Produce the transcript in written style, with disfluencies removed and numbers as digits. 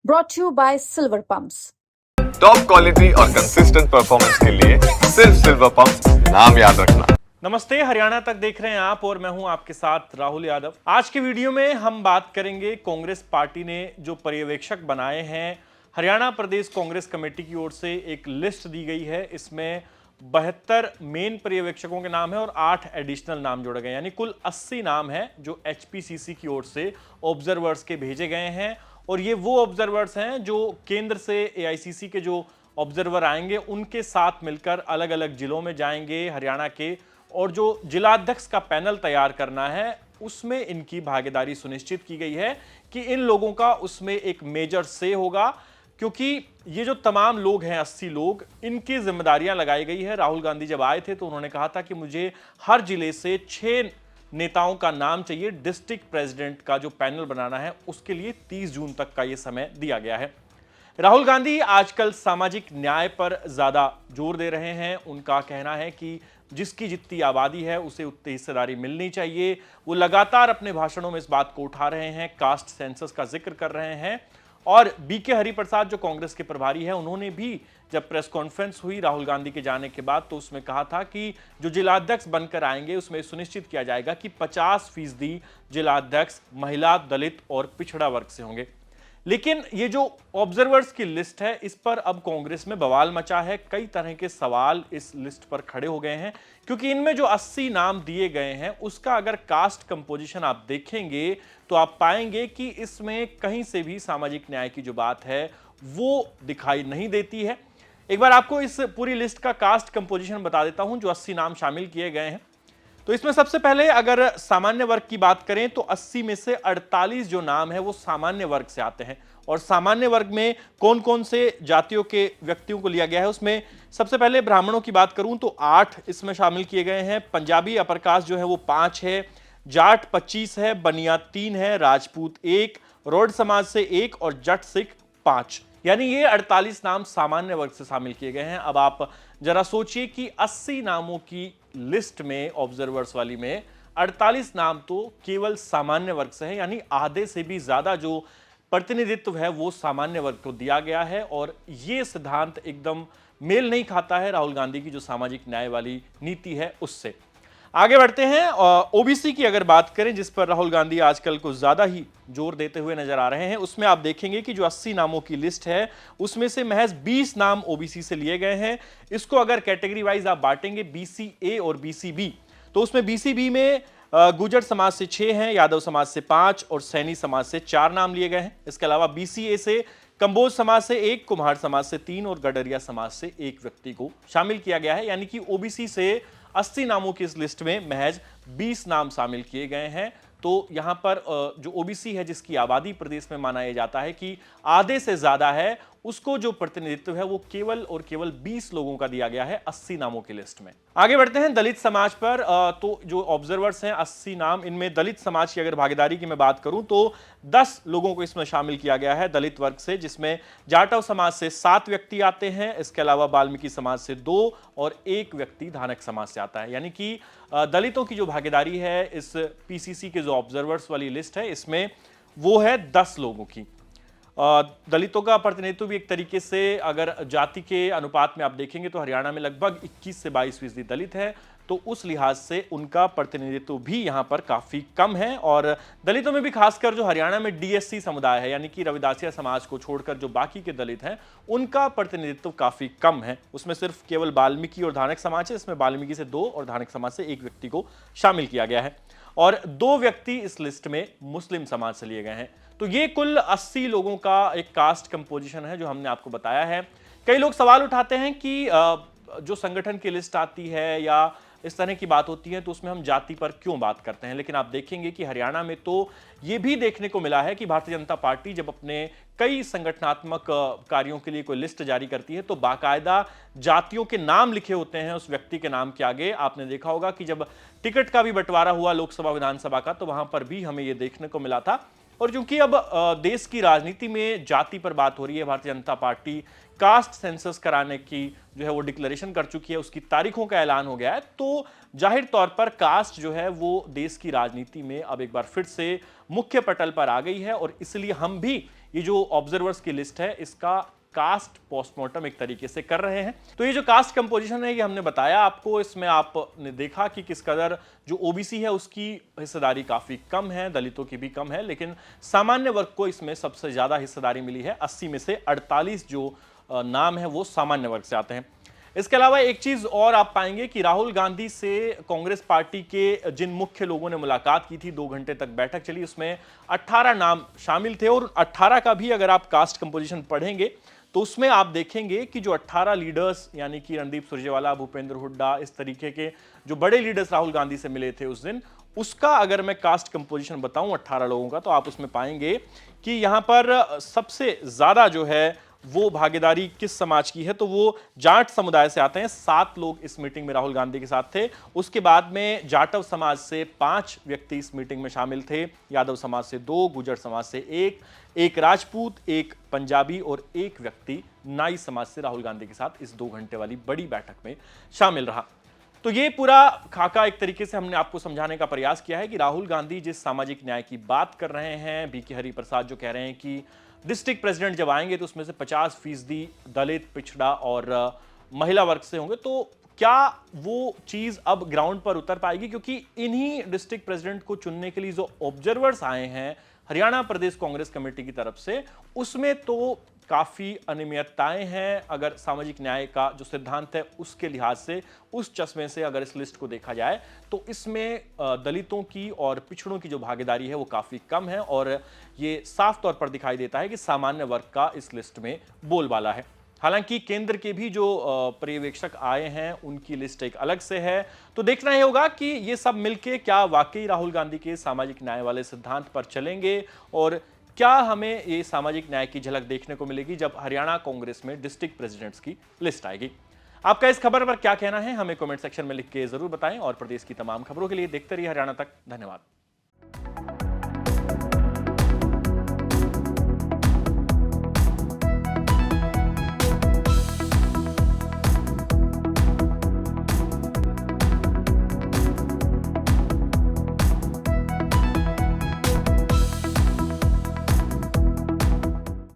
brought to you by Silver Pumps. Top quality और consistent performance के लिए सिर्फ सिल्वर पंप नाम याद रखना। नमस्ते, हरियाणा तक देख रहे हैं आप और मैं हूं आपके साथ राहुल यादव। आज की वीडियो में हम बात करेंगे कांग्रेस पार्टी ने जो पर्यवेक्षक बनाए हैं। हरियाणा प्रदेश कांग्रेस कमेटी की ओर से एक लिस्ट दी गई है। इसमें 72 मेन पर्यवेक्षकों के नाम है और 8 एडिशनल नाम जोड़े गए, यानी कुल 80 नाम है जो एचपीसीसी की ओर से ऑब्जर्वर्स के भेजे गए हैं। और ये वो ऑब्जर्वर्स हैं जो केंद्र से एआईसीसी के जो ऑब्जर्वर आएंगे उनके साथ मिलकर अलग अलग जिलों में जाएंगे हरियाणा के, और जो जिलाध्यक्ष का पैनल तैयार करना है उसमें इनकी भागीदारी सुनिश्चित की गई है कि इन लोगों का उसमें एक मेजर से होगा, क्योंकि ये जो तमाम लोग हैं 80 लोग, इनकी जिम्मेदारियां लगाई गई है। राहुल गांधी जब आए थे तो उन्होंने कहा था कि मुझे हर जिले से 6 नेताओं का नाम चाहिए। डिस्ट्रिक्ट प्रेसिडेंट का जो पैनल बनाना है उसके लिए 30 जून तक का ये समय दिया गया है। राहुल गांधी आजकल सामाजिक न्याय पर ज्यादा जोर दे रहे हैं। उनका कहना है कि जिसकी जितनी आबादी है उसे उतनी हिस्सेदारी मिलनी चाहिए। वो लगातार अपने भाषणों में इस बात को उठा रहे हैं, कास्ट सेंसस का जिक्र कर रहे हैं। और बीके हरिप्रसाद जो कांग्रेस के प्रभारी हैं, उन्होंने भी जब प्रेस कॉन्फ्रेंस हुई राहुल गांधी के जाने के बाद तो उसमें कहा था कि जो जिलाध्यक्ष बनकर आएंगे उसमें सुनिश्चित किया जाएगा कि 50% जिलाध्यक्ष महिला, दलित और पिछड़ा वर्ग से होंगे। लेकिन ये जो ऑब्जर्वर्स की लिस्ट है इस पर अब कांग्रेस में बवाल मचा है। कई तरह के सवाल इस लिस्ट पर खड़े हो गए हैं, क्योंकि इनमें जो 80 नाम दिए गए हैं उसका अगर कास्ट कंपोजिशन आप देखेंगे तो आप पाएंगे कि इसमें कहीं से भी सामाजिक न्याय की जो बात है वो दिखाई नहीं देती है। एक बार आपको इस पूरी लिस्ट का कास्ट कंपोजिशन बता देता हूं जो 80 नाम शामिल किए गए हैं। तो इसमें सबसे पहले अगर सामान्य वर्ग की बात करें तो 80 में से 48 जो नाम है वो सामान्य वर्ग से आते हैं। और सामान्य वर्ग में कौन कौन से जातियों के व्यक्तियों को लिया गया है, उसमें सबसे पहले ब्राह्मणों की बात करूं तो 8 इसमें शामिल किए गए हैं। पंजाबी अपर कास्ट जो है वो 5 है, जाट 25 है, बनिया 3 है, राजपूत 1, रोड समाज से 1 और जट सिख 5। यानी ये 48 नाम सामान्य वर्ग से शामिल किए गए हैं। अब आप जरा सोचिए कि 80 नामों की लिस्ट में, ऑब्जर्वर्स वाली में 48 नाम तो केवल सामान्य वर्ग से है, यानी आधे से भी ज्यादा जो प्रतिनिधित्व है वो सामान्य वर्ग को दिया गया है। और ये सिद्धांत एकदम मेल नहीं खाता है राहुल गांधी की जो सामाजिक न्याय वाली नीति है उससे। आगे बढ़ते हैं। ओबीसी की अगर बात करें, जिस पर राहुल गांधी आजकल कुछ ज्यादा ही जोर देते हुए नजर आ रहे हैं, उसमें आप देखेंगे कि जो 80 नामों की लिस्ट है उसमें से महज 20 नाम ओबीसी से लिए गए हैं। इसको अगर कैटेगरी वाइज आप बांटेंगे बीसी ए और बीसी बी, तो उसमें बीसी बी में गुर्जर समाज से 6 हैं, यादव समाज से 5 और सैनी समाज से 4 नाम लिए गए हैं। इसके अलावा बीसी ए से कंबोज समाज से 1, कुम्हार समाज से 3 और गडरिया समाज से 1 व्यक्ति को शामिल किया गया है। यानी कि ओबीसी से 80 नामों की इस लिस्ट में महज 20 नाम शामिल किए गए हैं। तो यहां पर जो ओबीसी है जिसकी आबादी प्रदेश में माना जाता है कि आधे से ज्यादा है, उसको जो प्रतिनिधित्व है वो केवल और केवल 20 लोगों का दिया गया है 80 नामों की लिस्ट में। आगे बढ़ते हैं दलित समाज पर। तो जो ऑब्जर्वर्स हैं 80 नाम, इनमें दलित समाज की अगर भागीदारी की मैं बात करूं तो 10 लोगों को इसमें शामिल किया गया है दलित वर्ग से, जिसमें जाटव समाज से 7 व्यक्ति आते हैं। इसके अलावा वाल्मीकि समाज से 2 और 1 व्यक्ति धानक समाज से आता है। यानी कि दलितों की जो भागीदारी है इस पीसीसी के जो ऑब्जर्वर्स वाली लिस्ट है इसमें वो है 10 लोगों की। दलितों का प्रतिनिधित्व भी एक तरीके से अगर जाति के अनुपात में आप देखेंगे तो हरियाणा में लगभग 21 से 22% दलित है, तो उस लिहाज से उनका प्रतिनिधित्व भी यहां पर काफी कम है। और दलितों में भी खासकर जो हरियाणा में डीएससी समुदाय है, यानी कि रविदासिया समाज को छोड़कर जो बाकी के दलित हैं, उनका प्रतिनिधित्व काफी कम है। उसमें सिर्फ केवल वाल्मीकि और धानक समाज है। इसमें वाल्मीकि से 2 और धानक समाज से 1 व्यक्ति को शामिल किया गया है। और 2 व्यक्ति इस लिस्ट में मुस्लिम समाज से लिए गए हैं। तो ये कुल 80 लोगों का एक कास्ट कंपोजिशन है जो हमने आपको बताया है। कई लोग सवाल उठाते हैं कि जो संगठन की लिस्ट आती है या इस तरह की बात होती है तो उसमें हम जाति पर क्यों बात करते हैं। लेकिन आप देखेंगे कि हरियाणा में तो ये भी देखने को मिला है कि भारतीय जनता पार्टी जब अपने कई संगठनात्मक कार्यों के लिए कोई लिस्ट जारी करती है तो बाकायदा जातियों के नाम लिखे होते हैं उस व्यक्ति के नाम के आगे। आपने देखा होगा कि जब टिकट का भी बंटवारा हुआ लोकसभा विधानसभा का तो वहां पर भी हमें यह देखने को मिला था। और चूंकि अब देश की राजनीति में जाति पर बात हो रही है, Bharatiya Janata party caste census कराने की जो है वो डिक्लेरेशन कर चुकी है, उसकी तारीखों का ऐलान हो गया है, तो जाहिर तौर पर कास्ट जो है वो देश की राजनीति में अब एक बार फिर से मुख्य पटल पर आ गई है। और इसलिए हम भी ये जो ऑब्जर्वर्स की लिस्ट है इसका कास्ट पोस्टमार्टम एक तरीके से कर रहे हैं। तो ये जो कास्ट कंपोजिशन है ये हमने बताया आपको, इसमें आपने देखा कि किस कदर जो ओबीसी है उसकी हिस्सेदारी काफी कम है, दलितों की भी कम है, लेकिन सामान्य वर्ग को इसमें सबसे ज्यादा हिस्सेदारी मिली है। 80 में से 48 जो नाम है वो सामान्य वर्ग से आते हैं। इसके अलावा एक चीज और आप पाएंगे कि राहुल गांधी से कांग्रेस पार्टी के जिन मुख्य लोगों ने मुलाकात की थी, 2 घंटे तक बैठक चली, उसमें 18 नाम शामिल थे और 18 का भी अगर आप कास्ट कंपोजिशन पढ़ेंगे तो उसमें आप देखेंगे कि जो 18 लीडर्स यानी कि रणदीप सुरजेवाला, भूपेंद्र हुड्डा, इस तरीके के जो बड़े लीडर्स राहुल गांधी से मिले थे उस दिन, उसका अगर मैं कास्ट कंपोजिशन बताऊं 18 लोगों का, तो आप उसमें पाएंगे कि यहां पर सबसे ज्यादा जो है वो भागीदारी किस समाज की है, तो वो जाट समुदाय से आते हैं। 7 लोग इस मीटिंग में राहुल गांधी के साथ थे। उसके बाद में जाटव समाज से 5 व्यक्ति इस मीटिंग में शामिल थे, यादव समाज से 2, गुर्जर समाज से 1 राजपूत, 1 पंजाबी और 1 व्यक्ति नाई समाज से राहुल गांधी के साथ इस 2 घंटे वाली बड़ी बैठक में शामिल रहा। तो ये पूरा खाका एक तरीके से हमने आपको समझाने का प्रयास किया है कि राहुल गांधी जिस सामाजिक न्याय की बात कर रहे हैं, बीके हरिप्रसाद जो कह रहे हैं कि डिस्ट्रिक्ट प्रेसिडेंट जब आएंगे तो उसमें से 50% दलित, पिछड़ा और महिला वर्ग से होंगे, तो क्या वो चीज अब ग्राउंड पर उतर पाएगी? क्योंकि इन्हीं डिस्ट्रिक्ट प्रेसिडेंट को चुनने के लिए जो ऑब्जर्वर्स आए हैं हरियाणा प्रदेश कांग्रेस कमेटी की तरफ से, उसमें तो काफी अनियमितताएं हैं। अगर सामाजिक न्याय का जो सिद्धांत है उसके लिहाज से, उस चश्मे से अगर इस लिस्ट को देखा जाए तो इसमें दलितों की और पिछड़ों की जो भागीदारी है वो काफी कम है और ये साफ तौर पर दिखाई देता है कि सामान्य वर्ग का इस लिस्ट में बोलबाला है। हालांकि केंद्र के भी जो पर्यवेक्षक आए हैं उनकी लिस्ट एक अलग से है, तो देखना ही होगा कि ये सब मिलके क्या वाकई राहुल गांधी के सामाजिक न्याय वाले सिद्धांत पर चलेंगे और क्या हमें ये सामाजिक न्याय की झलक देखने को मिलेगी जब हरियाणा कांग्रेस में डिस्ट्रिक्ट प्रेसिडेंट्स की लिस्ट आएगी। आपका इस खबर पर क्या कहना है हमें कमेंट सेक्शन में लिख के जरूर बताएं और प्रदेश की तमाम खबरों के लिए देखते रहिए हरियाणा तक। धन्यवाद।